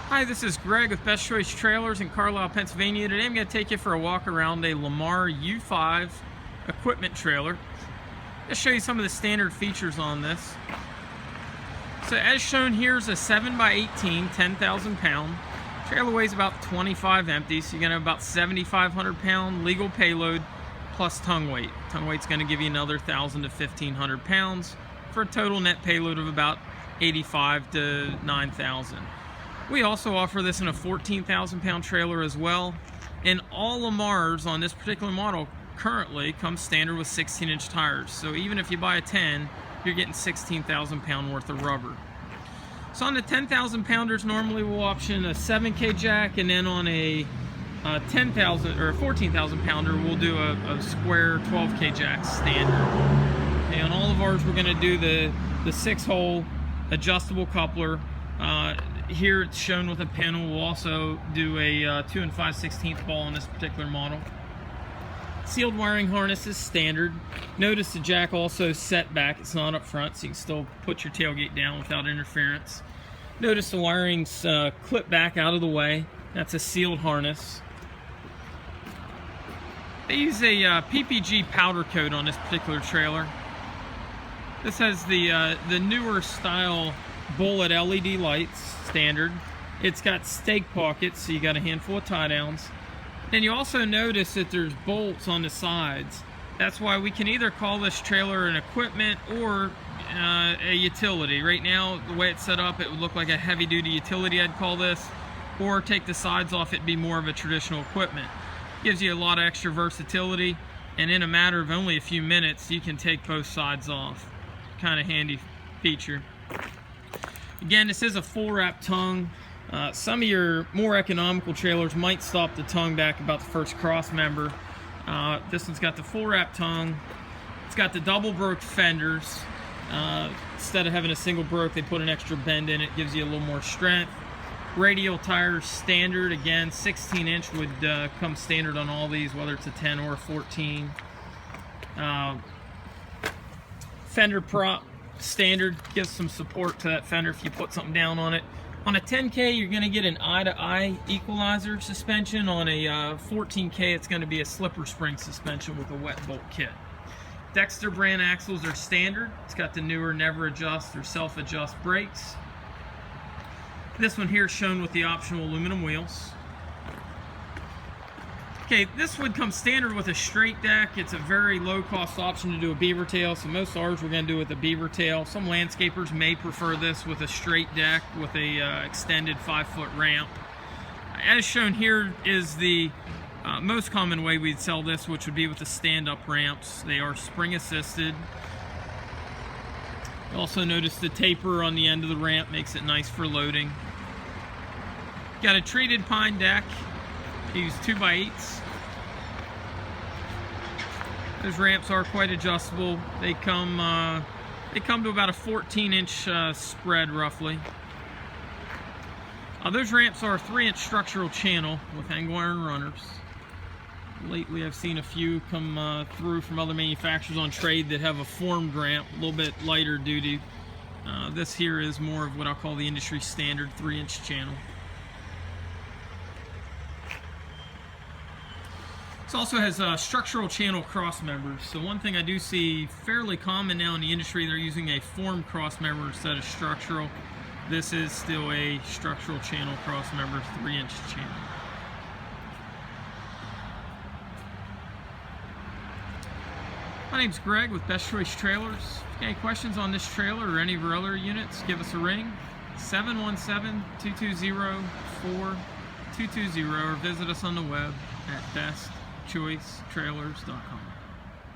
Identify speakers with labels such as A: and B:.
A: Hi, this is Greg with Best Choice Trailers in Carlisle, Pennsylvania. Today I'm going to take you for a walk around a Lamar U5 equipment trailer. Let's show you some of the standard features on this. So as shown here is a 7x18, 10,000 pound. Trailer weighs about 25 empty, so you're going to have about 7,500 pound legal payload plus tongue weight. Tongue weight's going to give you another 1,000 to 1,500 pounds for a total net payload of about 85 to 9,000. We also offer this in a 14,000 pound trailer as well. And all Lamars on this particular model currently come standard with 16-inch tires. So even if you buy a 10, you're getting 16,000 pound worth of rubber. So on the 10,000 pounders, normally we'll option a 7K jack, and then on a 10,000 or 14,000 pounder, we'll do a square 12K jack standard. Okay, on all of ours, we're going to do the 6-hole adjustable coupler. Here it's shown with a pin. We'll also do a 2 5/16 ball on this particular model. Sealed wiring harness is standard. Notice the jack also set back. It's not up front, so you can still put your tailgate down without interference. Notice the wiring's clipped back out of the way. That's a sealed harness. They use a PPG powder coat on this particular trailer. This has the newer style bullet LED lights, standard. It's got stake pockets, so you got a handful of tie downs. Then you also notice that there's bolts on the sides. That's why we can either call this trailer an equipment or a utility. Right now, the way it's set up, it would look like a heavy-duty utility, I'd call this, or take the sides off, it'd be more of a traditional equipment. Gives you a lot of extra versatility, and in a matter of only a few minutes, you can take both sides off. Kind of handy feature. Again, this is a full wrap tongue. Some of your more economical trailers might stop the tongue back about the first cross member. This one's got the full wrap tongue. It's got the double broke fenders. Instead of having a single broke, they put an extra bend in it. Gives you a little more strength. Radial tires standard. Again, 16-inch would come standard on all these, whether it's a 10 or a 14. Fender prop standard, gives some support to that fender if you put something down on it. On a 10K, you're going to get an eye-to-eye equalizer suspension. On a 14K, it's going to be a slipper spring suspension with a wet bolt kit. Dexter brand axles are standard. It's got the newer never adjust or self-adjust brakes. This one here is shown with the optional aluminum wheels. Okay, this would come standard with a straight deck. It's a very low-cost option to do a beaver tail, so most of ours we're going to do with a beaver tail. Some landscapers may prefer this with a straight deck with a extended 5-foot ramp. As shown here is the most common way we'd sell this, which would be with the stand-up ramps. They are spring-assisted. You also notice the taper on the end of the ramp makes it nice for loading. Got a treated pine deck. Use 2x8s. Those ramps are quite adjustable. They come to about a 14-inch spread roughly. Those ramps are a 3-inch structural channel with angle iron runners. Lately I've seen a few come through from other manufacturers on trade that have a formed ramp, a little bit lighter duty. This here is more of what I'll call the industry standard 3-inch channel. This also has structural channel cross members. So one thing I do see fairly common now in the industry, they're using a formed cross member instead of structural. This is still a structural channel cross member, 3-inch channel. My name's Greg with Best Choice Trailers. If you have any questions on this trailer or any of our other units, give us a ring, 717-220-4220, or visit us on the web at bestchoicetrailers.com.